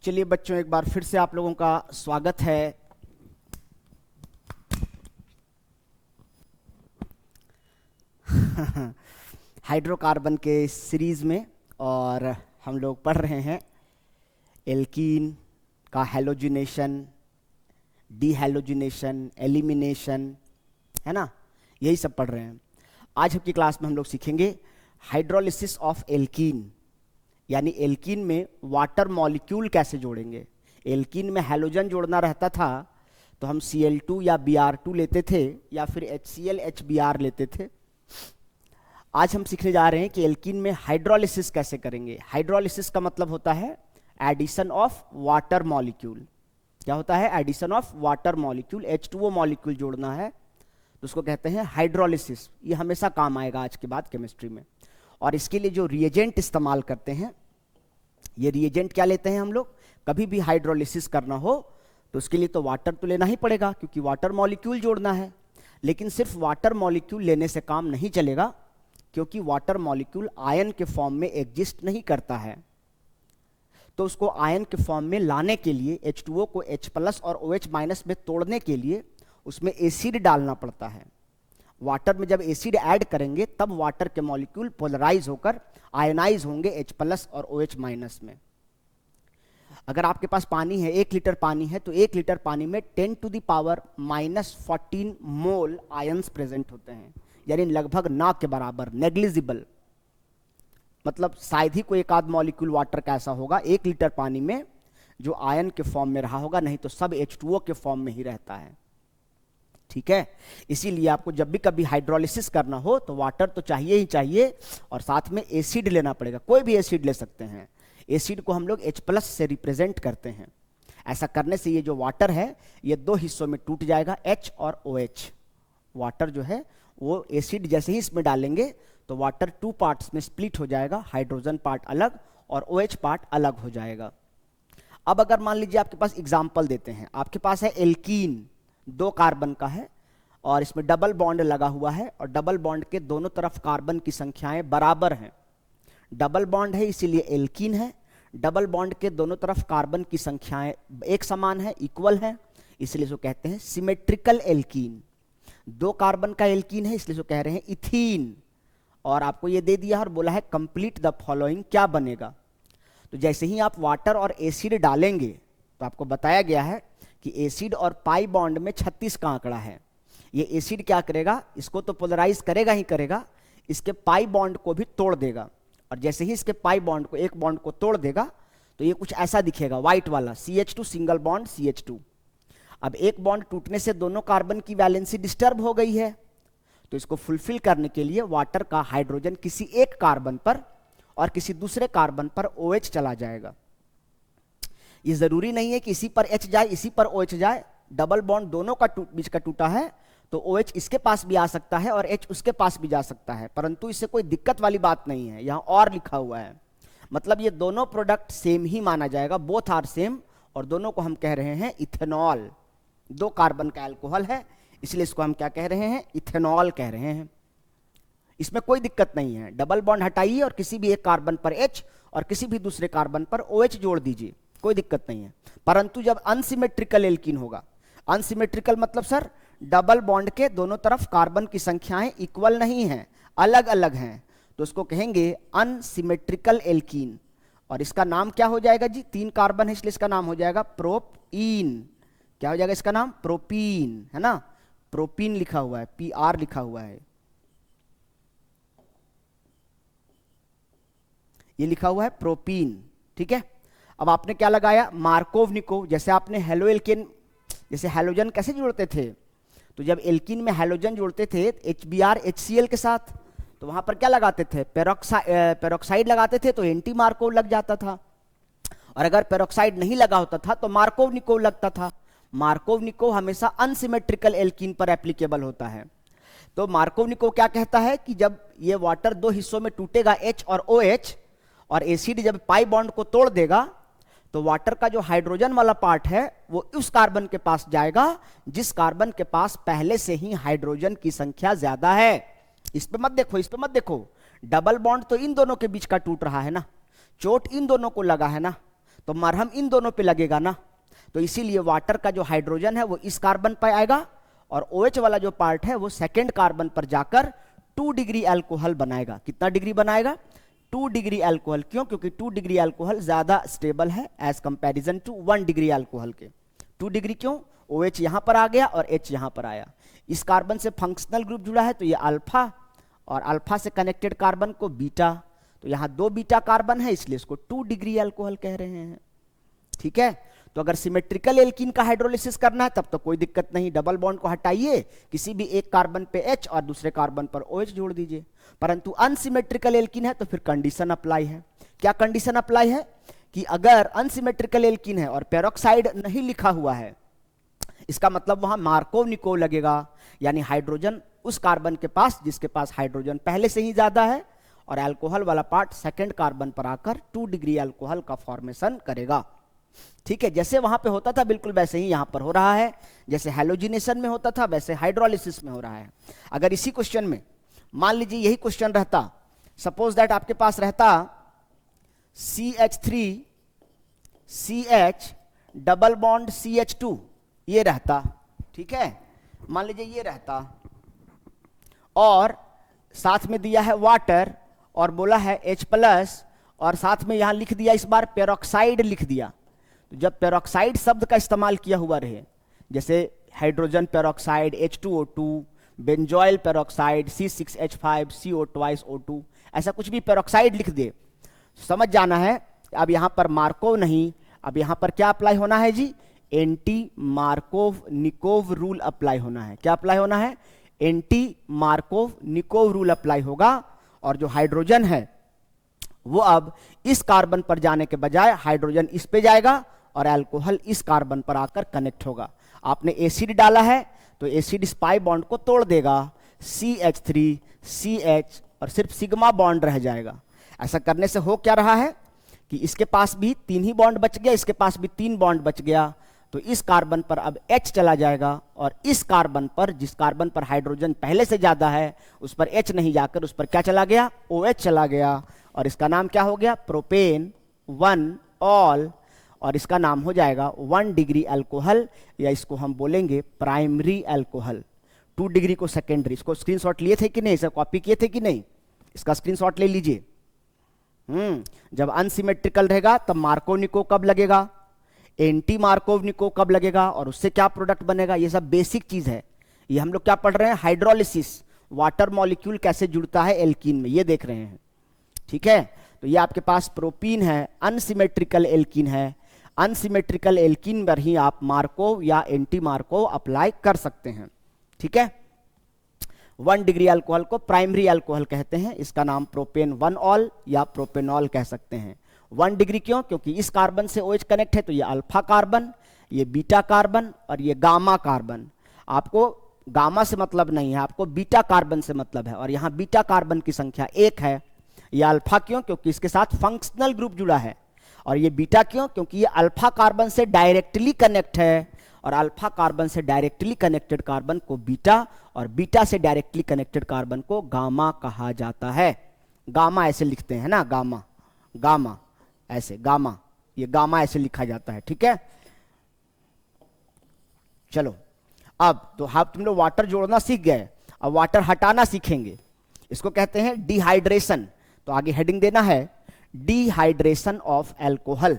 चलिए बच्चों, एक बार फिर से आप लोगों का स्वागत है। हाइड्रोकार्बन के सीरीज में, और हम लोग पढ़ रहे हैं एल्कीन का हैलोजिनेशन, डीहैलोजिनेशन, एलिमिनेशन, है ना, यही सब पढ़ रहे हैं। आज की क्लास में हम लोग सीखेंगे हाइड्रोलिसिस ऑफ एल्कीन, यानी एल्कीन में वाटर मॉलिक्यूल कैसे जोड़ेंगे। एल्कीन में हैलोजन जोड़ना रहता था तो हम Cl2 या Br2 लेते थे, या फिर HCl HBr लेते थे। आज हम सीखने जा रहे हैं कि एल्कीन में हाइड्रोलिसिस कैसे करेंगे। हाइड्रोलिसिस का मतलब होता है एडिशन ऑफ वाटर मॉलिक्यूल। क्या होता है? Addition of water molecule, H2O molecule जोड़ना है तो उसको कहते हैं हाइड्रोलिसिस। ये हमेशा काम आएगा आज के बाद केमिस्ट्री में। और इसके लिए जो रिएजेंट इस्तेमाल करते हैं, ये रिएजेंट क्या लेते हैं हम लोग, कभी भी हाइड्रोलिसिस करना हो तो उसके लिए तो वाटर तो लेना ही पड़ेगा, क्योंकि वाटर मॉलिक्यूल जोड़ना है। लेकिन सिर्फ वाटर मॉलिक्यूल लेने से काम नहीं चलेगा, क्योंकि वाटर मॉलिक्यूल आयन के फॉर्म में एग्जिस्ट नहीं करता है। तो उसको आयन के फॉर्म में लाने के लिए H2O को H+ और OH- में तोड़ने के लिए उसमें एसिड डालना पड़ता है। वाटर में जब एसिड ऐड करेंगे तब वाटर के मॉलिक्यूल पोलराइज होकर आयनाइज होंगे H+ और OH- में। अगर आपके पास पानी है, 1 लीटर पानी है, तो 1 लीटर पानी में 10⁻⁻14 मोल आयंस प्रेजेंट होते हैं, यानी लगभग ना के बराबर, नेग्लिजिबल। मतलब शायद ही कोई एक आध मॉलिक्यूल वाटर का ऐसा होगा 1 लीटर पानी में जो आयन के फॉर्म में रहा होगा, नहीं तो सब H2O के फॉर्म में ही रहता है। ठीक है, इसीलिए आपको जब भी कभी हाइड्रोलिसिस करना हो तो वाटर तो चाहिए ही चाहिए, और साथ में एसिड लेना पड़ेगा। कोई भी एसिड ले सकते हैं। एसिड को हम लोग H+ से रिप्रेजेंट करते हैं। ऐसा करने से ये जो वाटर है ये 2 हिस्सों में टूट जाएगा, H और OH। वाटर जो है वो एसिड जैसे ही इसमें डालेंगे तो वाटर 2 पार्ट्स में स्प्लिट हो जाएगा, हाइड्रोजन पार्ट अलग और OH पार्ट अलग हो जाएगा। अब अगर मान लीजिए आपके पास एग्जाम्पल देते हैं, आपके पास है एल्कीन, 2 कार्बन का है और इसमें डबल बॉन्ड लगा हुआ है, और डबल बॉन्ड के दोनों तरफ कार्बन की संख्याएं बराबर हैं। डबल बॉन्ड है इसीलिए एल्कीन है। डबल बॉन्ड के दोनों तरफ कार्बन की संख्याएं एक समान है, इक्वल है, इसलिए इसको कहते हैं सिमेट्रिकल एल्कीन। 2 कार्बन का एल्कीन है इसलिए इसको कह रहे हैं इथीन। और आपको ये दे दिया और बोला है कंप्लीट द फॉलोइंग, क्या बनेगा। तो जैसे ही आप वाटर और एसिड डालेंगे तो आपको बताया गया है कि एसिड और पाई बॉन्ड में 36 का आंकड़ा है। ये एसिड क्या करेगा, इसको तो पोलराइज करेगा ही करेगा, इसके पाई बॉन्ड को भी तोड़ देगा। और जैसे ही इसके पाई बॉन्ड को, एक बॉन्ड को तोड़ देगा तो ये कुछ ऐसा दिखेगा, व्हाइट वाला, CH2 सिंगल बॉन्ड CH2। अब एक बॉन्ड टूटने से दोनों कार्बन की वैलेंसी डिस्टर्ब हो गई है, तो इसको फुलफिल करने के लिए वाटर का हाइड्रोजन किसी एक कार्बन पर और किसी दूसरे कार्बन पर OH चला जाएगा। ये जरूरी नहीं है कि इसी पर H जाए इसी पर OH जाए। डबल बॉन्ड दोनों का बीच का टूटा है तो OH इसके पास भी आ सकता है और H उसके पास भी जा सकता है, परंतु इससे कोई दिक्कत वाली बात नहीं है। यहां और लिखा हुआ है, मतलब ये दोनों प्रोडक्ट सेम ही माना जाएगा, बोथ आर सेम, और दोनों को हम कह रहे हैं इथेनॉल। 2 कार्बन का अल्कोहल है इसलिए इसको हम क्या कह रहे हैं, इथेनॉल कह रहे हैं। इसमें कोई दिक्कत नहीं है। डबल बॉन्ड हटाइए और किसी भी एक कार्बन पर H और किसी भी दूसरे कार्बन पर OH जोड़ दीजिए, कोई दिक्कत नहीं है। परंतु जब अनसिमेट्रिकल एल्कीन होगा, अनसिमेट्रिकल मतलब सर डबल बॉन्ड के दोनों तरफ कार्बन की संख्याएं इक्वल नहीं हैं, अलग अलग हैं, तो उसको कहेंगे अनसिमेट्रिकल एल्कीन। और इसका नाम क्या हो जाएगा जी, 3 कार्बन है इसलिए इसका नाम हो जाएगा प्रोपीन। क्या हो जाएगा इसका नाम, प्रोपीन, है ना। प्रोपीन लिखा हुआ है, PR लिखा हुआ है, ये लिखा हुआ है प्रोपीन। ठीक है, अब आपने क्या लगाया, मार्कोव-निकोव। जैसे आपने हेलो एल्केन, जैसे हैलोजन कैसे जोड़ते थे, तो जब एल्कीन में हैलोजन जोड़ते थे HBr HCl के साथ, तो वहां पर क्या लगाते थे, पेरोक्साइड लगाते थे, तो एंटी मार्कोव लग जाता था। और अगर पेरोक्साइड नहीं लगा होता था तो मार्कोव-निकोव लगता था। मार्कोव-निकोव हमेशा अनसिमेट्रिकल एल्कीन पर एप्लीकेबल होता है। तो मार्कोव-निकोव क्या कहता है कि जब ये वाटर 2 हिस्सों में टूटेगा, H और OH, और एसिड जब पाई बॉन्ड को तोड़ देगा तो वाटर का जो हाइड्रोजन वाला पार्ट है वो उस कार्बन के पास जाएगा जिस कार्बन के पास पहले से ही हाइड्रोजन की संख्या ज्यादा है। इस पे मत देखो, इस पे मत देखो, डबल बॉन्ड तो इन दोनों के बीच का टूट रहा है ना, चोट इन दोनों को लगा है ना, तो मरहम इन दोनों पे लगेगा ना, तो इसीलिए वाटर का जो हाइड्रोजन है वो इस कार्बन पर आएगा और OH वाला जो पार्ट है वो सेकेंड कार्बन पर जाकर 2 डिग्री अल्कोहल बनाएगा। कितना डिग्री बनाएगा? 2 डिग्री अल्कोहल। क्यों? क्योंकि 2 डिग्री अल्कोहल ज्यादा स्टेबल है as comparison to 1 degree alcohol के। 2 डिग्री क्यों? OH यहां पर आ गया और H यहां पर आया। इस कार्बन से फंक्शनल ग्रुप जुड़ा है तो ये अल्फा, और अल्फा से कनेक्टेड कार्बन को बीटा, तो यहां 2 बीटा कार्बन है इसलिए इसको 2 डिग्री अल्कोहल कह रहे हैं। ठीक है, तो अगर सिमेट्रिकल एल्कीन का हाइड्रोलिसिस करना है तब तो कोई दिक्कत नहीं, डबल बॉन्ड को हटाइए, किसी भी एक कार्बन पे H और दूसरे कार्बन पर OH जोड़ दीजिए। परंतु अनसिमेट्रिकल एल्कीन है तो फिर कंडीशन अप्लाई है। क्या कंडीशन अप्लाई है? कि अगर अनसिमेट्रिकल एल्कीन है और पेरोक्साइड नहीं लिखा हुआ है, इसका मतलब वहां मार्कोव निकोव लगेगा, यानी हाइड्रोजन उस कार्बन के पास जिसके पास हाइड्रोजन पहले से ही ज्यादा है, और अल्कोहल वाला पार्ट सेकेंड कार्बन पर आकर 2 डिग्री अल्कोहल का फॉर्मेशन करेगा। ठीक है, जैसे वहां पे होता था बिल्कुल वैसे ही यहां पर हो रहा है, जैसे हैलोजिनेशन में होता था वैसे हाइड्रोलिसिस में हो रहा है। अगर इसी क्वेश्चन में मान लीजिए यही क्वेश्चन रहता, सपोज दैट आपके पास रहता CH3 CH double bond CH2, ये रहता, ठीक है, मान लीजिए ये रहता, और साथ में दिया है वाटर और बोला है H+, और साथ में यहां लिख दिया इस बार पेरोक्साइड लिख दिया। तो जब पेरोक्साइड शब्द का इस्तेमाल किया हुआ रहे, जैसे hydrogen peroxide H2O2, benzoyl peroxide C6H5 CO2, ऐसा कुछ भी पेरोक्साइड लिख दे, समझ जाना है अब यहां पर मार्कोव नहीं, अब यहां पर क्या अप्लाई होना है जी? Anti Markovnikov rule apply होना है। क्या अप्लाई होना है? Anti Markovnikov rule apply होगा, और जो हाइड्रोजन है वो अब इस कार्बन पर जाने के बजाय हाइड्रोजन इस पे जाएगा और अल्कोहल इस कार्बन पर आकर कनेक्ट होगा। आपने एसिड डाला है तो एसिड इस पाई बॉन्ड को तोड़ देगा, CH3 CH और सिर्फ सिग्मा बॉन्ड रह जाएगा। ऐसा करने से हो क्या रहा है कि इसके पास भी 3 ही बॉन्ड बच गया, इसके पास भी 3 बॉन्ड बच गया, तो इस कार्बन पर अब H चला जाएगा, और इस कार्बन पर, जिस कार्बन पर हाइड्रोजन पहले से ज्यादा है, उस पर H नहीं जाकर उस पर क्या चला गया? OH चला गया, और इसका नाम क्या हो गया? प्रोपेन 1 ऑल, और इसका नाम हो जाएगा 1 डिग्री अल्कोहल, या इसको हम बोलेंगे प्राइमरी अल्कोहल। 2 डिग्री को सेकेंडरी। इसको स्क्रीनशॉट लिए थे कि नहीं? इसे कॉपी किए थे कि नहीं? इसका स्क्रीनशॉट ले लीजिए। जब अनसिमेट्रिकल रहेगा तब मार्कोव निकोव कब लगेगा, एंटी मार्कोव निकोव कब लगेगा, और उससे क्या प्रोडक्ट बनेगा, ये सब बेसिक चीज है। ये हम लोग क्या पढ़ रहे हैं? हाइड्रोलिसिस, वाटर मॉलिक्यूल कैसे जुड़ता है एल्कीन में, ये देख रहे हैं। ठीक है, तो ये आपके पास प्रोपीन है, अनसिमेट्रिकल एल्कीन है। अनसिमेट्रिकल एल्कीन पर ही आप मार्कोव या एंटी मार्कोव अप्लाई कर सकते हैं। ठीक है, 1 डिग्री अल्कोहल को प्राइमरी अल्कोहल कहते हैं, इसका नाम प्रोपेन 1 ऑल या प्रोपेनॉल कह सकते हैं। 1 डिग्री क्यों? क्योंकि इस कार्बन से OH कनेक्ट है, तो ये अल्फा कार्बन, ये बीटा कार्बन और ये गामा कार्बन। आपको गामा से मतलब नहीं है, आपको बीटा कार्बन से मतलब है, और यहां बीटा कार्बन की संख्या 1 है। ये अल्फा क्यों? क्योंकि इसके साथ फंक्शनल ग्रुप जुड़ा है, और ये बीटा क्यों? क्योंकि ये अल्फा कार्बन से डायरेक्टली कनेक्ट है, और अल्फा कार्बन से डायरेक्टली कनेक्टेड कार्बन को बीटा, और बीटा से डायरेक्टली कनेक्टेड कार्बन को गामा कहा जाता है। गामा ऐसे लिखते हैं ना, गामा, गामा ऐसे, गामा, ये गामा ऐसे लिखा जाता है। ठीक है, चलो अब तो हाँ, तुम लोग वाटर जोड़ना सीख गए, अब वाटर हटाना सीखेंगे। इसको कहते हैं डिहाइड्रेशन। तो आगे हेडिंग देना है डिहाइड्रेशन ऑफ अल्कोहल।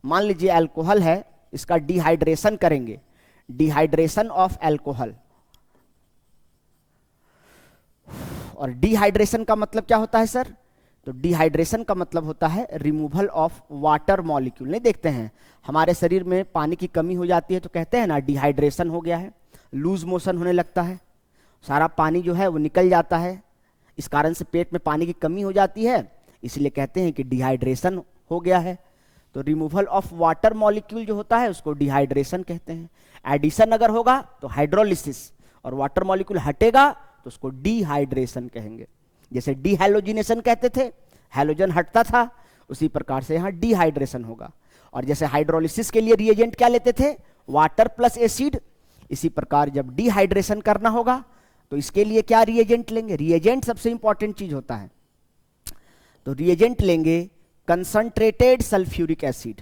मान लीजिए अल्कोहल है, इसका डिहाइड्रेशन करेंगे, डिहाइड्रेशन ऑफ अल्कोहल। और डिहाइड्रेशन का मतलब क्या होता है सर? तो डिहाइड्रेशन का मतलब होता है रिमूवल ऑफ वाटर मॉलिक्यूल। नहीं देखते हैं हमारे शरीर में पानी की कमी हो जाती है तो कहते हैं ना डिहाइड्रेशन हो गया है, लूज मोशन होने लगता है, सारा पानी जो है वो निकल जाता है, इस कारण से पेट में पानी की कमी हो जाती है, इसलिए कहते हैं कि डिहाइड्रेशन हो गया है। तो रिमूवल ऑफ वाटर मॉलिक्यूल जो होता है उसको डिहाइड्रेशन कहते हैं। एडिशन अगर होगा तो हाइड्रोलिसिस, और वाटर मॉलिक्यूल हटेगा तो उसको डिहाइड्रेशन कहेंगे। जैसे डिहैलोजिनेशन कहते थे, हैलोजन हटता था, उसी प्रकार से यहाँ डिहाइड्रेशन होगा। और जैसे हाइड्रोलिसिस के लिए रिएजेंट क्या लेते थे? Water plus acid. इसी प्रकार जब डिहाइड्रेशन करना होगा तो इसके लिए क्या रिएजेंट लेंगे? रिएजेंट सबसे इंपॉर्टेंट चीज होता है, तो रिएजेंट लेंगे कंसंट्रेटेड सल्फ्यूरिक एसिड।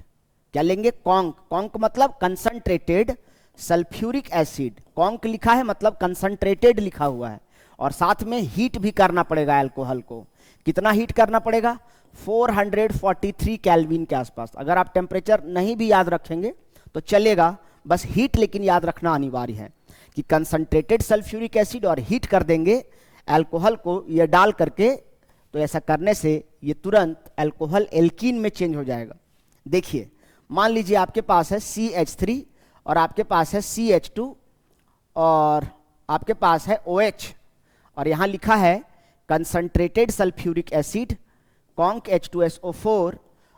क्या लेंगे? कॉन्क। कॉन्क मतलब कंसंट्रेटेड सल्फ्यूरिक एसिड। कॉन्क लिखा है मतलब कंसंट्रेटेड लिखा हुआ है, और साथ में हीट भी करना पड़ेगा अल्कोहल को। कितना हीट करना पड़ेगा? 443 केल्विन के आसपास। अगर आप टेम्परेचर नहीं भी याद रखेंगे तो चलेगा, बस हीट लेकिन याद रखना अनिवार्य है कि कंसंट्रेटेड सल्फ्यूरिक एसिड और हीट कर देंगे अल्कोहल को ये डाल करके, तो ऐसा करने से ये तुरंत अल्कोहल एल्कीन में चेंज हो जाएगा। देखिए, मान लीजिए आपके पास है CH3 और आपके पास है CH2 और आपके पास है OH, और यहां लिखा है concentrated sulphuric acid conc H2SO4,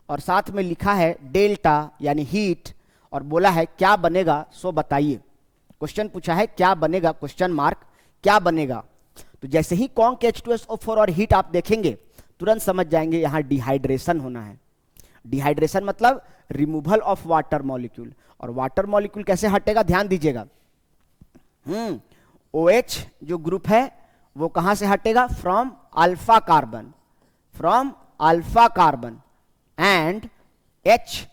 और साथ में लिखा है डेल्टा यानी हीट, और बोला है क्या बनेगा सो बताइए। क्वेश्चन पूछा है क्या बनेगा, क्वेश्चन मार्क, क्या बनेगा। तो जैसे ही कॉन्क H2SO4 और हीट आप देखेंगे तुरंत समझ जाएंगे यहां डिहाइड्रेशन होना है। डिहाइड्रेशन मतलब रिमूवल ऑफ वाटर मॉलिक्यूल, और वाटर मॉलिक्यूल कैसे हटेगा ध्यान दीजिएगा। OH जो ग्रुप है वो कहां से हटेगा? From alpha carbon, from alpha carbon, and H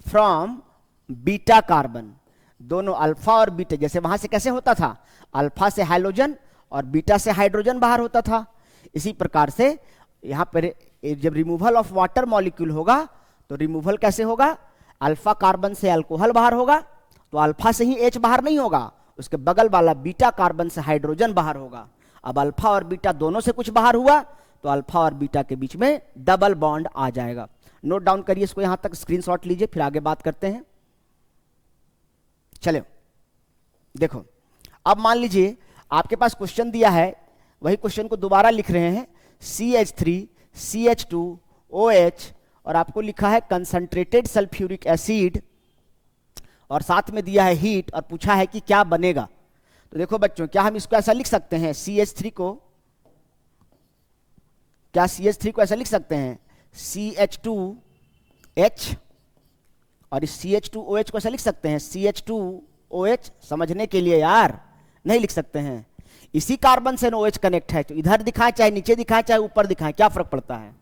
from beta carbon. दोनों अल्फा और बीटा, जैसे वहां से कैसे होता था, अल्फा से हाइड्रोजन और बीटा से हाइड्रोजन बाहर होता था, इसी प्रकार से यहां पर जब रिमूवल ऑफ वाटर मॉलिक्यूल होगा तो रिमूवल कैसे होगा? अल्फा कार्बन से अल्कोहल बाहर होगा, तो अल्फा से ही H बाहर नहीं होगा, उसके बगल वाला बीटा कार्बन से हाइड्रोजन बाहर होगा। अब अल्फा और बीटा दोनों से कुछ बाहर हुआ तो अल्फा और बीटा के बीच में डबल बॉन्ड आ जाएगा। नोट डाउन करिए इसको, यहां तक स्क्रीनशॉट लीजिए, फिर आगे बात करते हैं। चलो देखो, अब मान लीजिए आपके पास क्वेश्चन दिया है, वही क्वेश्चन को दोबारा लिख रहे हैं, CH3 CH2 OH, और आपको लिखा है कंसंट्रेटेड सल्फ्यूरिक एसिड, और साथ में दिया है हीट, और पूछा है कि क्या बनेगा। तो देखो बच्चों, क्या हम इसको ऐसा लिख सकते हैं CH3 को, क्या CH3 को ऐसा लिख सकते हैं CH2H, और इस CH2OH को ऐसा लिख सकते हैं CH2OH? समझने के लिए यार, नहीं लिख सकते हैं। इसी कार्बन से OH कनेक्ट है, तो इधर दिखाएं चाहे नीचे दिखाएं चाहे ऊपर दिखाएं, क्या फर्क पड़ता है।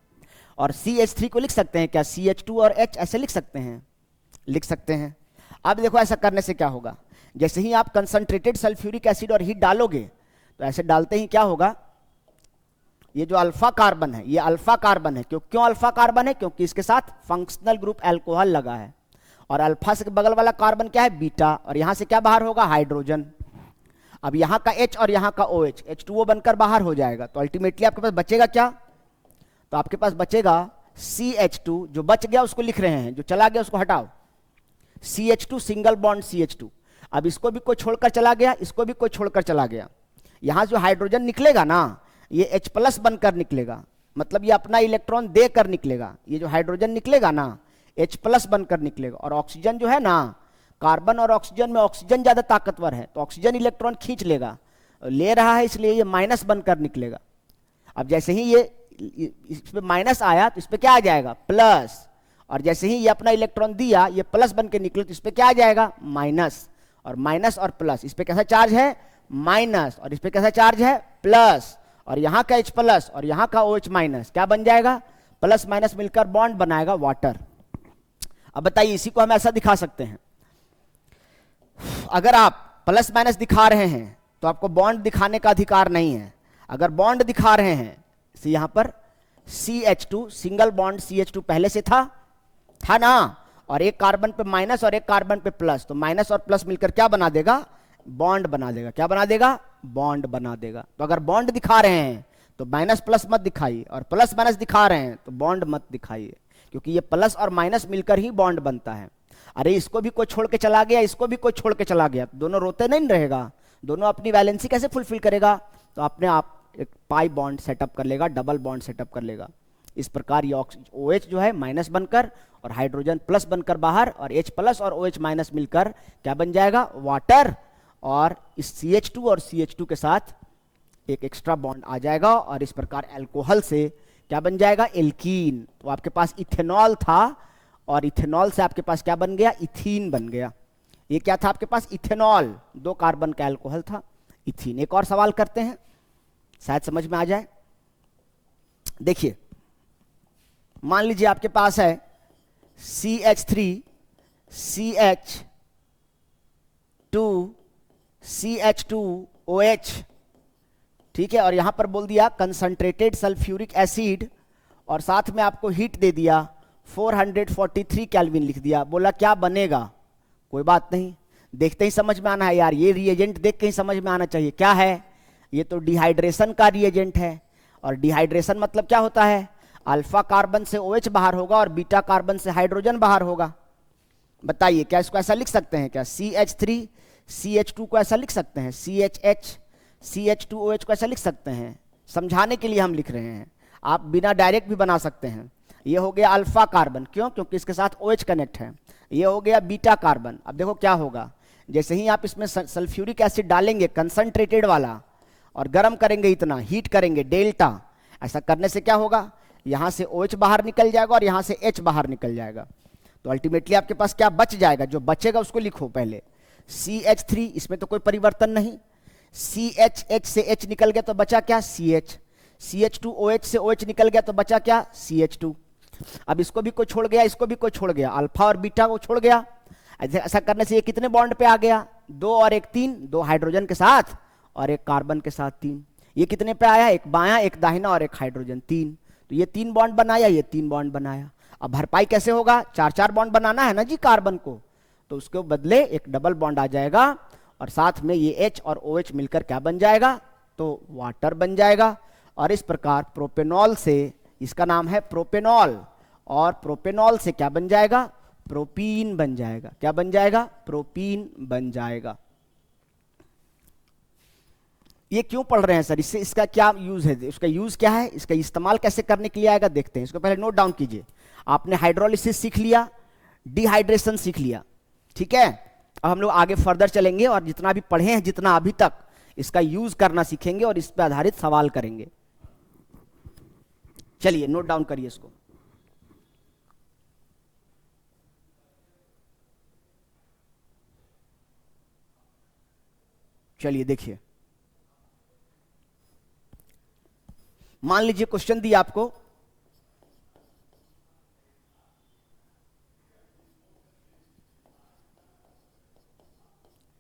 और CH3 को लिख सकते हैं क्या CH2 और H ऐसे लिख सकते हैं? लिख सकते हैं। अब देखो ऐसा करने से क्या होगा, जैसे ही आप कंसंट्रेटेड सल्फ्यूरिक एसिड और हीट डालोगे तो ऐसे डालते ही क्या होगा, ये जो अल्फा कार्बन है ये अल्फा कार्बन है। क्यों अल्फा कार्बन है? क्योंकि इसके साथ फंक्शनल ग्रुप अल्कोहल लगा है, और अल्फा से बगल वाला कार्बन क्या है? बीटा, और यहां से क्या बाहर होगा? हाइड्रोजन। अब यहां का H और यहां का OH H2O बनकर बाहर हो जाएगा, तो अल्टीमेटली आपके पास बचेगा क्या? तो आपके पास बचेगा CH2, जो बच गया उसको लिख रहे हैं, जो चला गया उसको हटाओ, CH2 सिंगल बॉन्ड CH2। अब इसको भी कोई छोड़कर चला गया, इसको भी कोई छोड़कर चला गया, यहां जो हाइड्रोजन निकलेगा ना ये H+ बनकर निकलेगा, मतलब ये अपना इलेक्ट्रॉन देकर निकलेगा। ये जो हाइड्रोजन निकलेगा ना H+ बनकर निकलेगा, और ऑक्सीजन जो है ना, कार्बन और ऑक्सीजन में ऑक्सीजन ज्यादा ताकतवर है, तो ऑक्सीजन इलेक्ट्रॉन खींच लेगा, ले रहा है इसलिए ये माइनस बनकर निकलेगा। अब जैसे ही ये इस पे माइनस आया तो इस पे क्या आ जाएगा? प्लस, और जैसे ही ये अपना इलेक्ट्रॉन दिया ये प्लस बन के निकले तो इस पे क्या आ जाएगा? माइनस, और माइनस और प्लस, इस पे कैसा चार्ज है? माइनस, और इस पे कैसा चार्ज है? प्लस, और यहां का H+ और यहां का OH- क्या बन जाएगा? प्लस माइनस मिलकर बॉन्ड बनाएगा वाटर। अब बताइए, इसी को हम ऐसा दिखा सकते हैं, अगर आप प्लस माइनस दिखा रहे हैं तो आपको बॉन्ड दिखाने का अधिकार नहीं है। अगर बॉन्ड दिखा रहे हैं, यहां पर CH2 सिंगल बॉन्ड CH2 पहले से था ना, और एक कार्बन पे माइनस और एक कार्बन पे प्लस, तो माइनस और प्लस मिलकर क्या बना देगा? बॉन्ड बना देगा। क्या बना देगा? बॉन्ड बना देगा। तो अगर बॉन्ड दिखा रहे हैं तो माइनस प्लस मत दिखाइए, और प्लस माइनस दिखा रहे हैं तो बॉन्ड मत दिखाइए, क्योंकि ये प्लस और माइनस मिलकर ही बॉन्ड बनता है। अरे इसको भी कोई छोड़ के चला गया, इसको भी कोई छोड़ के चला गया, दोनों रोते नहीं रहेगा, दोनों अपनी वैलेंसी कैसे फुलफिल करेगा? तो अपने आप एक पाई बॉन्ड सेटअप कर लेगा, डबल बॉन्ड सेटअप कर लेगा। इस प्रकार ये OH जो है माइनस बनकर और हाइड्रोजन प्लस बनकर बाहर, और H+ और OH- मिलकर क्या बन जाएगा? वाटर, और इस CH2 और CH2 के साथ एक एक्स्ट्रा बॉन्ड आ जाएगा, और इस प्रकार अल्कोहल से क्या बन जाएगा? एल्कीन। तो आपके पास इथेनॉल था, और इथेनॉल से आपके पास क्या बन गया? इथीन बन गया। ये क्या था आपके पास? इथेनॉल, 2 कार्बन का अल्कोहल था, इथीन। एक और सवाल करते हैं, शायद समझ में आ जाए। देखिए, मान लीजिए आपके पास है CH3 CH2OH, ठीक है, और यहां पर बोल दिया कंसंट्रेटेड सल्फ्यूरिक एसिड, और साथ में आपको हीट दे दिया 443 केल्विन लिख दिया। बोला क्या बनेगा? कोई बात नहीं, देखते ही समझ में आना है यार, ये रिएजेंट देख के ही समझ में आना चाहिए। क्या है? ये तो डिहाइड्रेशन का रिएजेंट है, और डिहाइड्रेशन मतलब क्या होता है? अल्फा कार्बन से OH बाहर होगा और बीटा कार्बन से हाइड्रोजन बाहर होगा। बताइए क्या इसको ऐसा लिख सकते हैं क्या? CH3 CH2 को ऐसा लिख सकते हैं? CHH CH2OH को ऐसा लिख सकते हैं? समझाने के लिए हम लिख रहे हैं, आप बिना डायरेक्ट भी बना सकते हैं। ये हो गया अल्फा कार्बन, क्यों? क्योंकि इसके साथ OH कनेक्ट है। ये हो गया बीटा कार्बन। अब देखो क्या होगा, जैसे ही आप इसमें सल्फ्यूरिक एसिड डालेंगे कंसंट्रेटेड वाला, और गर्म करेंगे, इतना हीट करेंगे डेल्टा, ऐसा करने से क्या होगा? यहां से OH बाहर निकल जाएगा और यहां से H बाहर निकल जाएगा। तो अल्टीमेटली आपके पास क्या बच जाएगा? जो बचेगा उसको लिखो पहले, CH3, इसमें तो कोई परिवर्तन नहीं। CHH से H निकल गया तो बचा क्या? CH। CH2OH से OH निकल गया तो बचा क्या? CH2। अब इसको भी कोई छोड़ गया, इसको भी कोई छोड़ गया, अल्फा और बीटा को छोड़ गया। ऐसा करने से ये कितने बॉन्ड पे आ गया? 2 और 1 3, 2 हाइड्रोजन के साथ और 1 कार्बन के साथ 3। ये कितने पे आया? 1 बायां, 1 दाहिना और 1 हाइड्रोजन, 3। तो ये 3 बॉन्ड बनाया, ये 3 बॉन्ड बनाया। अब भरपाई कैसे होगा? 4-4 बॉन्ड बनाना है ना जी कार्बन को, तो उसके बदले एक डबल बॉन्ड आ जाएगा, और साथ में ये H और OH मिलकर क्या बन जाएगा? तो वाटर बन जाएगा। और इस प्रकार प्रोपेनॉल से, इसका नाम है प्रोपेनॉल, और प्रोपेनॉल से क्या बन जाएगा? प्रोपीन बन जाएगा। क्या बन जाएगा? प्रोपीन बन जाएगा। ये क्यों पढ़ रहे हैं सर? इससे इसका क्या यूज है? उसका यूज क्या है? इसका इस्तेमाल कैसे करने के लिए आएगा देखते हैं। इसको पहले नोट डाउन कीजिए। आपने हाइड्रोलिसिस सीख लिया, डिहाइड्रेशन सीख लिया, ठीक है। अब हम लोग आगे फर्दर चलेंगे और जितना भी पढ़े हैं, जितना अभी तक, इसका यूज करना सीखेंगे और इस पर आधारित सवाल करेंगे। चलिए नोट डाउन करिए इसको। चलिए देखिए, मान लीजिए क्वेश्चन दिया आपको,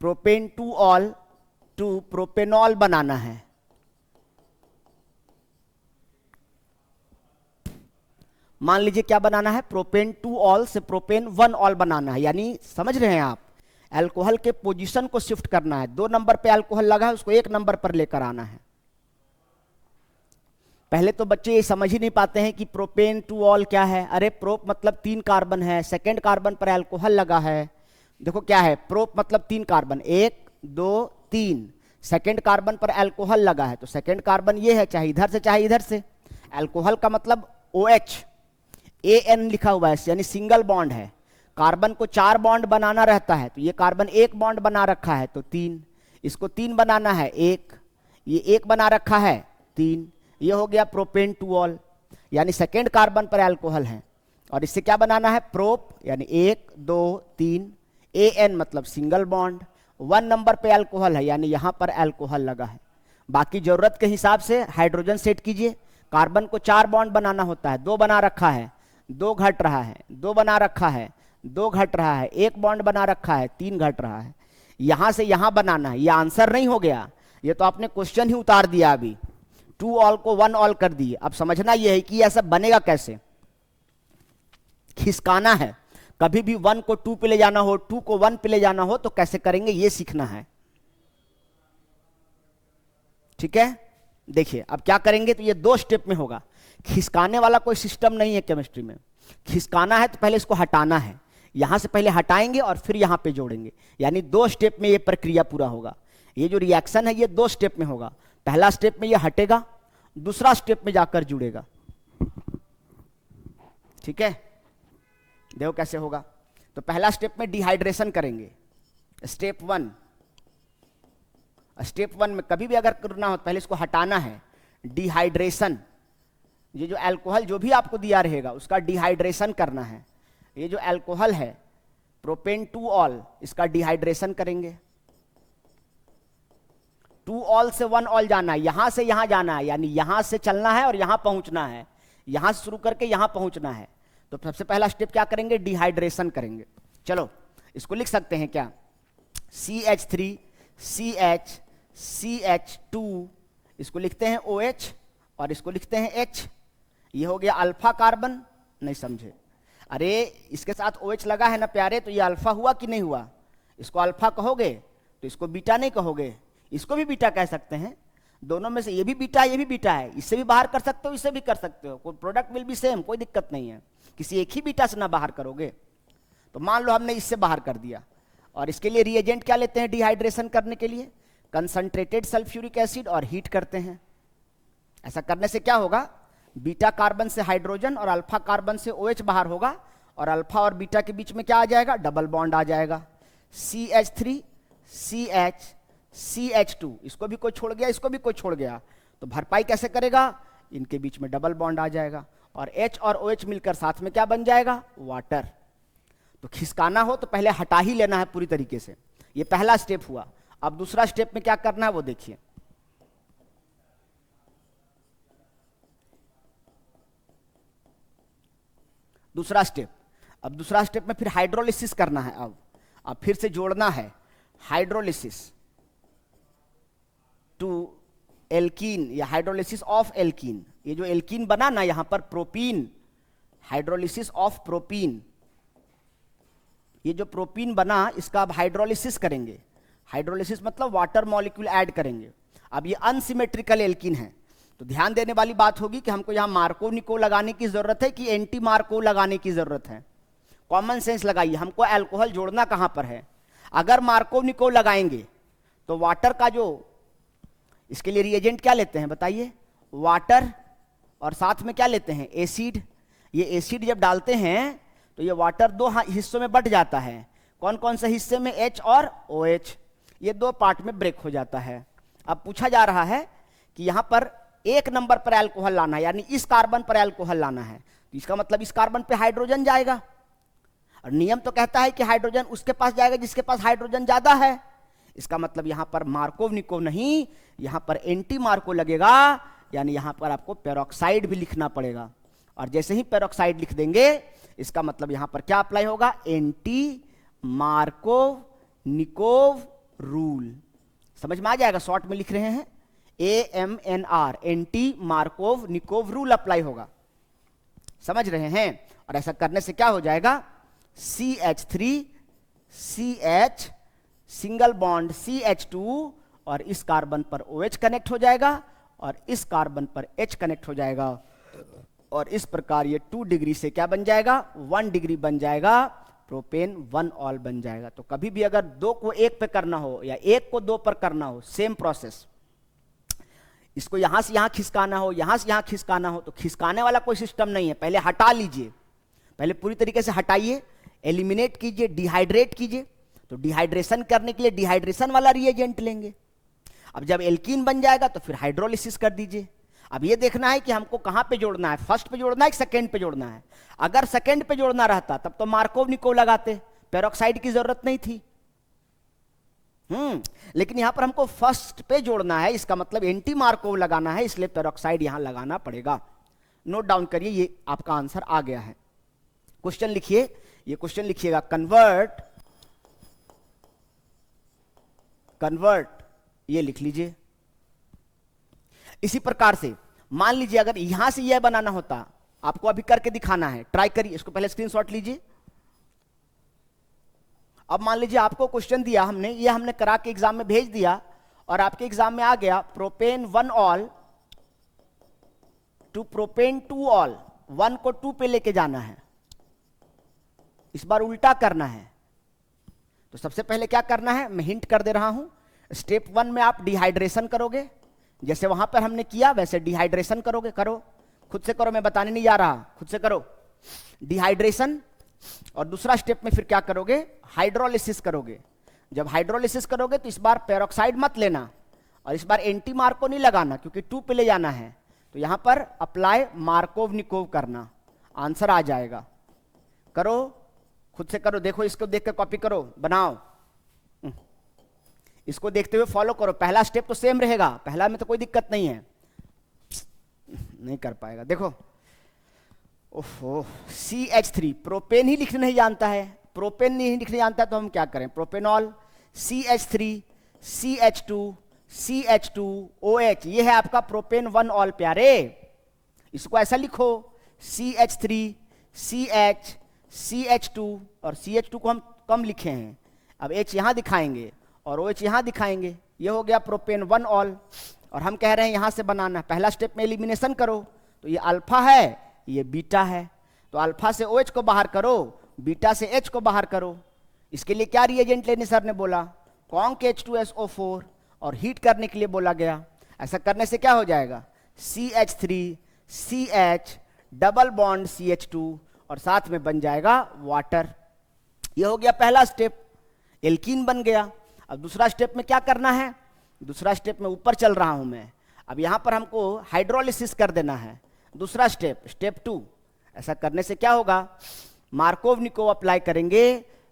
propane two ol to propanol बनाना है। मान लीजिए क्या बनाना है? प्रोपेन 2 ऑल से प्रोपेन 1 ऑल बनाना है। यानी समझ रहे हैं आप, अल्कोहल के पोजीशन को शिफ्ट करना है। 2 नंबर पे अल्कोहल लगा है, उसको 1 नंबर पर लेकर आना है। पहले तो बच्चे ये समझ ही नहीं पाते हैं कि प्रोपेन 2 ऑल क्या है। अरे प्रोप मतलब 3 कार्बन है, सेकेंड कार्बन पर अल्कोहल लगा है। देखो क्या है, प्रोप मतलब 3 कार्बन, 1 2 3, सेकेंड कार्बन पर अल्कोहल लगा है, तो सेकेंड कार्बन ये है, चाहे इधर से चाहे इधर से। अल्कोहल का मतलब OH, AN लिखा हुआ है, यानी सिंगल बॉन्ड है। कार्बन को 4 बॉन्ड बनाना रहता है, तो ये कार्बन 1 बॉन्ड बना रखा है, तो 3। इसको 3 बनाना है, 1, ये 1 बना रखा है, 3। ये हो गया प्रोपेन 2 ऑल, यानी सेकेंड कार्बन पर अल्कोहल है। और इससे क्या बनाना है? प्रोप, यानी 1 2 3, AN मतलब सिंगल बॉन्ड, 1 नंबर पे अल्कोहल है, यानी यहां पर अल्कोहल लगा है। बाकी जरूरत के हिसाब से हाइड्रोजन सेट कीजिए। कार्बन को 4 बॉन्ड बनाना होता है, 2 बना रखा है, 2 घट रहा है, 2 बना रखा है, 2 घट रहा है, 1 बॉन्ड बना रखा है, 3 घट रहा है। यहां से यहां बनाना है। यह आंसर नहीं हो गया, ये तो आपने क्वेश्चन ही उतार दिया। अभी 2 ऑल को 1 ऑल कर दिए। अब समझना यह है कि ऐसा बनेगा कैसे। खिसकाना है, कभी भी 1 को 2 पे ले जाना हो, 2 को 1 पे ले जाना हो, तो कैसे करेंगे ये सीखना है, ठीक है। देखिए अब क्या करेंगे, तो ये 2 स्टेप में होगा। खिसकाने वाला कोई सिस्टम नहीं है केमिस्ट्री में। खिसकाना है तो पहले इसको हटाना है, यहां से पहले हटाएंगे और फिर यहां पे जोड़ेंगे, यानी 2 स्टेप में ये प्रक्रिया पूरा होगा। ये जो रिएक्शन है ये 2 स्टेप में होगा। पहला स्टेप में ये हटेगा, दूसरा स्टेप में जाकर जुड़ेगा, ठीक है। देखो कैसे होगा। तो पहला स्टेप में डिहाइड्रेशन करेंगे, स्टेप 1। स्टेप 1 में कभी भी अगर करना हो पहले इसको हटाना है, डिहाइड्रेशन। ये जो अल्कोहल जो भी आपको दिया रहेगा उसका डिहाइड्रेशन करना है। ये जो अल्कोहल है प्रोपेन 2 ऑल, इसका डिहाइड्रेशन करेंगे। 2 ऑल से 1 ऑल जाना है, यहां से यहां जाना है, यानी यहां से चलना है और यहां पहुंचना है, यहां से शुरू करके यहां पहुंचना है। तो सबसे पहला स्टेप क्या करेंगे? डिहाइड्रेशन करेंगे। चलो इसको लिख सकते हैं क्या, CH3 CH CH2, इसको लिखते हैं OH और इसको लिखते हैं H। ये हो गया अल्फा कार्बन। नहीं समझे? अरे इसके साथ OH लगा है ना प्यारे, तो ये अल्फा हुआ कि नहीं हुआ? इसको अल्फा कहोगे तो इसको बीटा नहीं कहोगे, इसको भी बीटा कह सकते हैं। दोनों में से ये भी बीटा है, ये भी बीटा है, इससे भी बाहर कर सकते हो, इससे भी कर सकते हो, कोई प्रोडक्ट विल बी सेम, कोई दिक्कत नहीं है। किसी एक ही बीटा से ना बाहर करोगे। तो मान लो हमने इससे बाहर कर दिया, और इसके लिए रिएजेंट क्या लेते हैं डिहाइड्रेशन करने के लिए? कंसंट्रेटेड सल्फ्यूरिक एसिड, और हीट करते हैं। ऐसा करने से क्या होगा, बीटा कार्बन से हाइड्रोजन और अल्फा कार्बन से OH बाहर होगा, और अल्फा और बीटा के बीच में क्या आ जाएगा, डबल बॉन्ड आ जाएगा। CH3 CH CH2, इसको भी कोई छोड़ गया, इसको भी कोई छोड़ गया, तो भरपाई कैसे करेगा, इनके बीच में डबल बॉन्ड आ जाएगा, और H और OH मिलकर साथ में क्या बन जाएगा, वाटर। तो खिसकाना हो तो पहले हटा ही लेना है पूरी तरीके से। ये पहला स्टेप हुआ। अब दूसरा स्टेप में क्या करना है वो देखिए। दूसरा स्टेप, अब दूसरा स्टेप में फिर हाइड्रोलिसिस करना है। अब फिर से जोड़ना है, हाइड्रोलिसिस टू एल्कीन या हाइड्रोलिसिस ऑफ एल्कीन। ये जो एल्कीन बना ना यहां पर प्रोपीन, हाइड्रोलिसिस ऑफ प्रोपीन, ये जो प्रोपीन बना इसका अब हाइड्रोलिसिस करेंगे। हाइड्रोलिसिस मतलब वाटर मॉलिक्यूल ऐड करेंगे। अब ये अनसिमेट्रिकल एल्कीन है, तो ध्यान देने वाली बात होगी कि हमको यहां मार्कोव निकोव लगाने की जरूरत है कि एंटी मार्कोव लगाने की जरूरत है। कॉमन सेंस लगाइए, हमको अल्कोहल जोड़ना कहां पर है। अगर मार्कोव निकोव लगाएंगे तो वाटर का जो, इसके लिए रिएजेंट क्या लेते हैं बताइए, वाटर, और साथ में क्या लेते हैं, एसिड। ये एसिड जब डालते हैं तो ये वाटर दो हिस्सों में बट जाता है। कौन कौन से हिस्से में, H और OH, ये दो पार्ट में ब्रेक हो जाता है। अब पूछा जा रहा है कि यहां पर एक नंबर पर अल्कोहल लाना है, यानी इस कार्बन पर अल्कोहल लाना है, तो इसका मतलब इस कार्बन पे हाइड्रोजन जाएगा, और नियम तो कहता है कि हाइड्रोजन उसके पास जाएगा जिसके पास हाइड्रोजन ज्यादा है। इसका मतलब यहां पर मार्कोव निकोव नहीं, यहां पर एंटी मार्कोव लगेगा, यानी यहां पर आपको पेरोक्साइड भी लिखना पड़ेगा। और जैसे ही पेरोक्साइड लिख देंगे इसका मतलब यहां पर क्या अप्लाई होगा, एंटी मार्कोव निकोव रूल। समझ में आ जाएगा, शॉर्ट में लिख रहे हैं AMNR, anti Markovnikov rule apply होगा। समझ रहे हैं? और ऐसा करने से क्या हो जाएगा, CH3 CH single bond CH2, और इस कार्बन पर OH कनेक्ट हो जाएगा, और इस कार्बन पर H कनेक्ट हो जाएगा, और इस प्रकार ये 2 डिग्री से क्या बन जाएगा, 1 डिग्री बन जाएगा, प्रोपेन 1 ऑल बन जाएगा। तो कभी भी अगर 2 को 1 पे करना हो या 1 को 2 पर करना हो, सेम प्रोसेस। इसको यहां से यहां खिसकाना हो, यहां से यहां खिसकाना हो, तो खिसकाने वाला कोई सिस्टम नहीं है। पहले हटा लीजिए, पहले पूरी तरीके से हटाइए, एलिमिनेट कीजिए, डिहाइड्रेट कीजिए। तो डिहाइड्रेशन करने के लिए डिहाइड्रेशन वाला रिएजेंट लेंगे। अब जब एल्कीन बन जाएगा तो फिर हाइड्रोलिसिस कर दीजिए। अब ये देखना है कि हमको कहां पे जोड़ना है, फर्स्ट पे जोड़ना है कि सेकंड पे जोड़ना है। अगर सेकंड पे जोड़ना रहता तब तो मार्कोव निकोव लगाते, पेरोक्साइड की जरूरत नहीं थी। लेकिन यहां पर हमको फर्स्ट पे जोड़ना है, इसका मतलब एंटी मार्कोव लगाना है, इसलिए पेरोक्साइड यहां लगाना पड़ेगा। नोट डाउन करिए, ये आपका आंसर आ गया है। क्वेश्चन लिखिए, ये क्वेश्चन लिखिएगा, कन्वर्ट, ये लिख लीजिए। इसी प्रकार से मान लीजिए अगर यहां से यह बनाना होता, आपको अभी करके दिखाना है, ट्राई करिए, इसको पहले स्क्रीनशॉट लीजिए। अब मान लीजिए आपको क्वेश्चन दिया हमने, ये हमने करा के एग्जाम में भेज दिया, और आपके एग्जाम में आ गया propane 1 ol to propane 2 ol, 1 को 2 पे लेके जाना है। इस बार उल्टा करना है। तो सबसे पहले क्या करना है, मैं हिंट कर दे रहा हूं। स्टेप 1 में आप डिहाइड्रेशन करोगे, जैसे वहां पर हमने किया वैसे डिहाइड्रेशन करोगे। करो, खुद से करो, मैं बताने नहीं जा रहा, खुद से करो डिहाइड्रेशन। और दूसरा स्टेप में फिर क्या करोगे, हाइड्रोलिसिस करोगे। जब हाइड्रोलिसिस करोगे तो इस बार पेरोक्साइड मत लेना, और इस बार एंटी मार्को नहीं लगाना, क्योंकि 2 पे ले जाना है। तो यहां पर अप्लाई मार्कोव निकोव करना, आंसर आ जाएगा। करो, खुद से करो, देखो, इसको देख कर कॉपी करो, बनाओ, इसको देखते हुए फॉलो करो। पहला स्टेप तो सेम रहेगा, पहला में तो कोई दिक्कत नहीं है। नहीं कर पाएगा, देखो, ओहो, CH3 प्रोपेन ही लिखने नहीं जानता है, प्रोपेन नहीं लिखने जानता तो हम क्या करें, प्रोपेनॉल, CH3, CH2, CH2OH, ये है आपका प्रोपेन 1 ऑल प्यारे। इसको ऐसा लिखो CH3, CH, CH2, और CH2 को हम कम लिखे हैं, अब H यहां दिखाएंगे और OH यहां दिखाएंगे, ये हो गया प्रोपेन 1 ऑल। और हम कह रहे हैं यहां से बनाना, पहला स्टेप में एलिमिनेशन करो, तो ये अल्फा है, ये बीटा है, तो अल्फा से OH को बाहर करो, बीटा से H को बाहर करो। इसके लिए क्या रिएजेंट लेने सर ने बोला, कॉन्क H2SO4, और हीट करने के लिए बोला गया। ऐसा करने से क्या हो जाएगा, CH3, CH, double bond CH2, और साथ में बन जाएगा वाटर। ये हो गया पहला स्टेप, एल्कीन बन गया। अब दूसरा स्टेप में क्या करना है, दूसरा स्टेप में ऊपर चल रहा हूं मैं, अब यहां पर हमको हाइड्रोलिसिस कर देना है। दूसरा स्टेप, स्टेप 2, ऐसा करने से क्या होगा, मार्कोव-निकोव अप्लाई करेंगे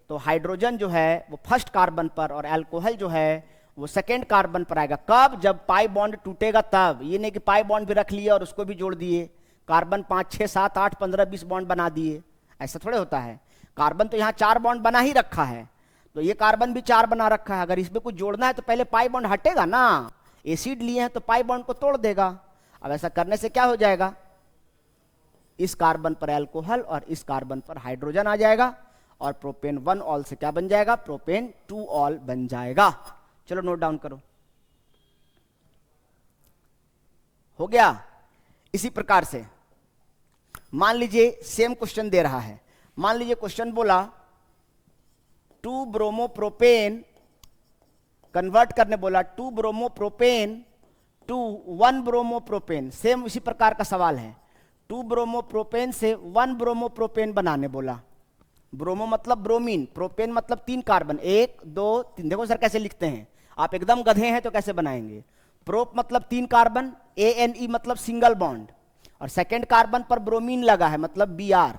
तो हाइड्रोजन जो है वो फर्स्ट कार्बन पर और अल्कोहल जो है वो सेकेंड कार्बन पर आएगा। कब, जब पाई बॉन्ड टूटेगा तब। ये नहीं कि पाई बॉन्ड भी रख लिए और उसको भी जोड़ दिए, कार्बन 5, 6, 7, 8, 15, 20 बॉन्ड बना दिए, ऐसा थोड़े होता है। कार्बन तो यहाँ 4 बॉन्ड बना ही रखा है, तो ये कार्बन भी 4 बना रखा है। अगर इसमें कुछ जोड़ना है तो पहले पाई बॉन्ड हटेगा ना, एसिड लिए हैं तो पाई बॉन्ड को तोड़ देगा। अब ऐसा करने से क्या हो जाएगा, इस कार्बन पर अल्कोहल और इस कार्बन पर हाइड्रोजन आ जाएगा, और प्रोपेन 1 ऑल से क्या बन जाएगा, प्रोपेन 2 ऑल बन जाएगा। चलो नोट डाउन करो, हो गया। इसी प्रकार से मान लीजिए सेम क्वेश्चन दे रहा है, मान लीजिए क्वेश्चन बोला 2 ब्रोमोप्रोपेन कन्वर्ट करने बोला, 2 ब्रोमोप्रोपेन टू 1 ब्रोमोप्रोपेन, सेम इसी प्रकार का सवाल है। 2 ब्रोमोप्रोपेन से 1 ब्रोमोप्रोपेन बनाने बोला। ब्रोमो मतलब ब्रोमीन, प्रोपेन मतलब 3 कार्बन, 1, 2, 3। देखो सर कैसे लिखते हैं, आप एकदम गधे हैं तो कैसे बनाएंगे। प्रोप मतलब 3 कार्बन, ANE मतलब सिंगल बॉन्ड, और सेकेंड कार्बन पर ब्रोमीन लगा है मतलब Br।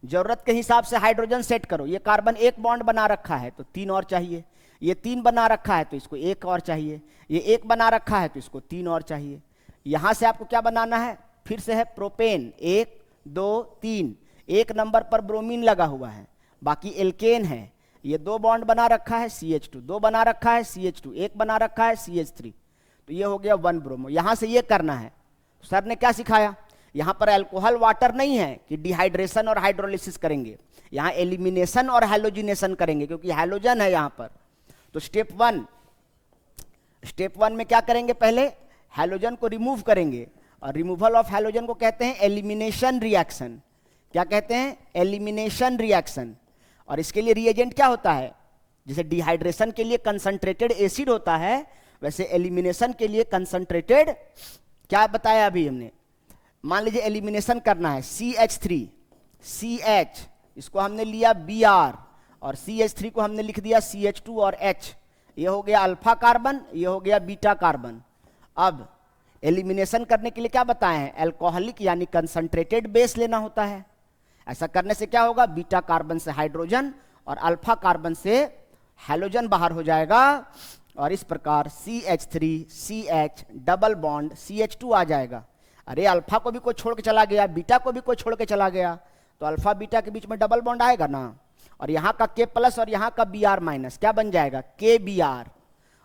जरूरत के हिसाब से हाइड्रोजन सेट करो, ये कार्बन 1 बॉन्ड बना रखा है तो 3 और चाहिए, ये 3 बना रखा है तो इसको 1 और चाहिए, ये 1 बना रखा है तो इसको 3 और चाहिए। यहां से आपको क्या बनाना है, फिर से है प्रोपेन 1, 2, 3, 1 नंबर पर ब्रोमीन लगा हुआ है, बाकी एल्केन है, ये 2 बॉन्ड बना रखा है CH2, 2 बना रखा है CH2, 1 बना रखा है CH3, तो ये हो गया 1 ब्रोमो। यहां से ये करना है। सर ने क्या सिखाया, यहां पर अल्कोहल वाटर नहीं है कि डिहाइड्रेशन और हाइड्रोलिसिस करेंगे, यहां एलिमिनेशन और हैलोजिनेशन करेंगे, क्योंकि हैलोजन है यहां पर। तो स्टेप 1 में क्या करेंगे, पहले हैलोजन को रिमूव करेंगे, और रिमूवल ऑफ हैलोजन को कहते हैं एलिमिनेशन रिएक्शन। क्या कहते हैं, एलिमिनेशन रिएक्शन। और इसके लिए रिएजेंट क्या होता है, जैसे डिहाइड्रेशन के लिए कंसंट्रेटेड एसिड होता है, वैसे एलिमिनेशन के लिए कंसंट्रेटेड, क्या बताया अभी हमने, मान लीजिए एलिमिनेशन करना है CH3, CH, इसको हमने लिया Br, और CH3 को हमने लिख दिया CH2 और H, ये हो गया अल्फा कार्बन, ये हो गया बीटा कार्बन। अब एलिमिनेशन करने के लिए क्या बताए हैं, अल्कोहलिक यानी कंसंट्रेटेड बेस लेना होता है। ऐसा करने से क्या होगा, बीटा कार्बन से हाइड्रोजन और अल्फा कार्बन से हैलोजन बाहर हो जाएगा, और इस प्रकार CH3, CH, double bond CH2 आ जाएगा। अरे अल्फा को भी कोई छोड़ के चला गया, बीटा को भी कोई छोड़ के चला गया, तो अल्फा बीटा के बीच में डबल बॉन्ड आएगा ना, और यहाँ का K प्लस और यहाँ का Br माइनस क्या बन जाएगा, KBr,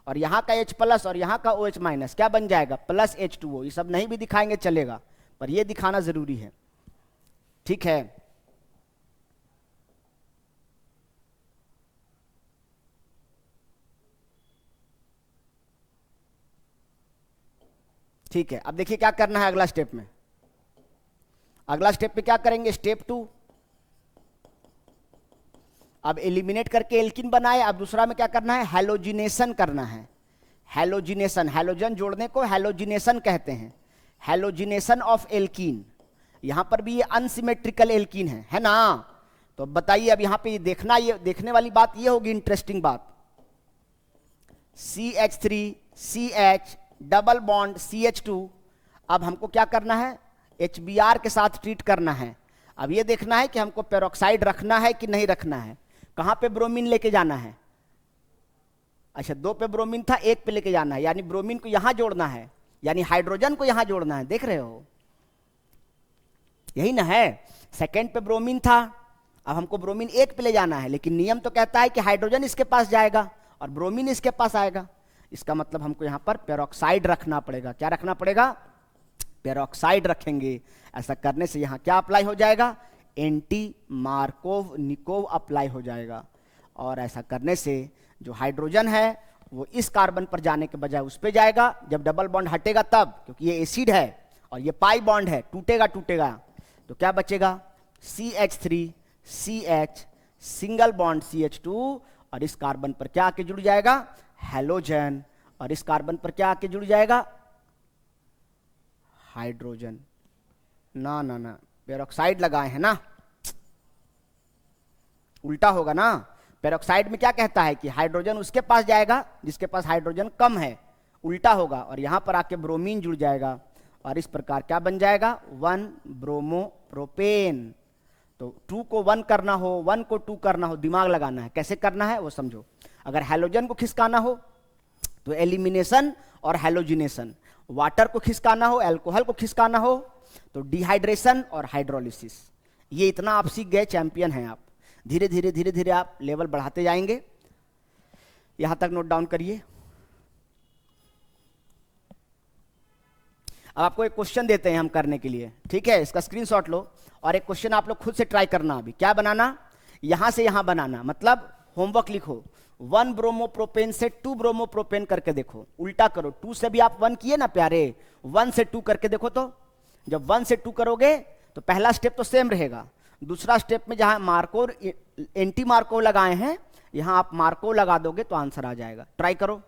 और यहाँ का H प्लस और यहाँ का OH माइनस क्या बन जाएगा, प्लस H2O। ये सब नहीं भी दिखाएंगे चलेगा, पर ये दिखाना जरूरी है, ठीक है। ठीक है, अब देखिए क्या करना है अगला स्टेप में। अगला स्टेप पे क्या करेंगे, स्टेप 2, अब एलिमिनेट करके एल्किन बनाए। अब दूसरा में क्या करना है, हैलोजिनेशन करना है। हैलोजिनेशन, हैलोजन जोड़ने को हैलोजिनेशन कहते हैं, हैलोजिनेशन ऑफ एल्कीन। यहां पर भी ये अनसिमेट्रिकल एल्कीन है ना। तो बताइए, अब यहां पे ये देखने वाली बात ये होगी, इंटरेस्टिंग बात, CH3, CH, double bond CH2। अब हमको क्या करना है, HBr के साथ ट्रीट करना है। अब ये देखना है कि हमको पेरोक्साइड रखना है कि नहीं रखना है। कहां पे ब्रोमीन लेके जाना है, अच्छा 2 पे ब्रोमीन था, 1 पे लेके जाना है, यानी ब्रोमीन को यहां जोड़ना है, यानी हाइड्रोजन को यहां जोड़ना है। देख रहे हो, यही ना है। सेकेंड पे ब्रोमीन था, अब हमको ब्रोमीन 1 पे ले जाना है, लेकिन नियम तो कहता है कि हाइड्रोजन इसके पास जाएगा और ब्रोमीन इसके पास आएगा। इसका मतलब हमको यहाँ पर पेरोक्साइड रखना पड़ेगा। क्या रखना पड़ेगा? पेरोक्साइड रखेंगे। ऐसा करने से यहाँ क्या अप्लाई हो जाएगा? एंटी मार्कोव निकोव अप्लाई हो जाएगा। और ऐसा करने से जो हाइड्रोजन है वो इस कार्बन पर जाने के बजाय उस पे जाएगा। जब डबल बॉन्ड हटेगा तब, क्योंकि ये एसिड है और ये पाई बॉन्ड है, टूटेगा तो क्या बचेगा? CH3 CH single bond CH2, और इस कार्बन पर क्या आके जुड़ जाएगा? हैलोजन। और इस कार्बन पर क्या आके जुड़ जाएगा? हाइड्रोजन। ना ना ना, पेरोक्साइड लगाए हैं ना, उल्टा होगा ना। पेरोक्साइड में क्या कहता है कि हाइड्रोजन उसके पास जाएगा जिसके पास हाइड्रोजन कम है, उल्टा होगा। और यहां पर आके ब्रोमीन जुड़ जाएगा और इस प्रकार क्या बन जाएगा? 1 ब्रोमो प्रोपेन। तो 2 को 1 करना हो, 1 को 2 करना हो, दिमाग लगाना है। कैसे करना है वो समझो। अगर हैलोजन को खिसकाना हो तो एलिमिनेशन और हैलोजिनेशन, वाटर को खिसकाना हो, अल्कोहल को खिसकाना हो तो डिहाइड्रेशन और हाइड्रोलिसिस। ये इतना आप सीख गए, चैंपियन हैं आप। धीरे धीरे आप लेवल बढ़ाते जाएंगे। यहां तक नोट डाउन करिए। अब आपको एक क्वेश्चन देते हैं हम करने के लिए, ठीक है? इसका स्क्रीनशॉट लो और एक क्वेश्चन आप लोग खुद से ट्राई करना। अभी क्या बनाना? यहां से यहां बनाना, मतलब होमवर्क लिखो। 1 ब्रोमोप्रोपेन से 2 ब्रोमोप्रोपेन करके देखो, उल्टा करो। 2 से भी आप 1 किए ना प्यारे, 1 से 2 करके देखो। तो जब 1 से 2 करोगे तो पहला स्टेप तो सेम रहेगा, दूसरा स्टेप में जहां मार्कोव एंटी मार्कोव लगाए हैं, यहां आप मार्कोव लगा दोगे तो आंसर आ जाएगा। ट्राई करो।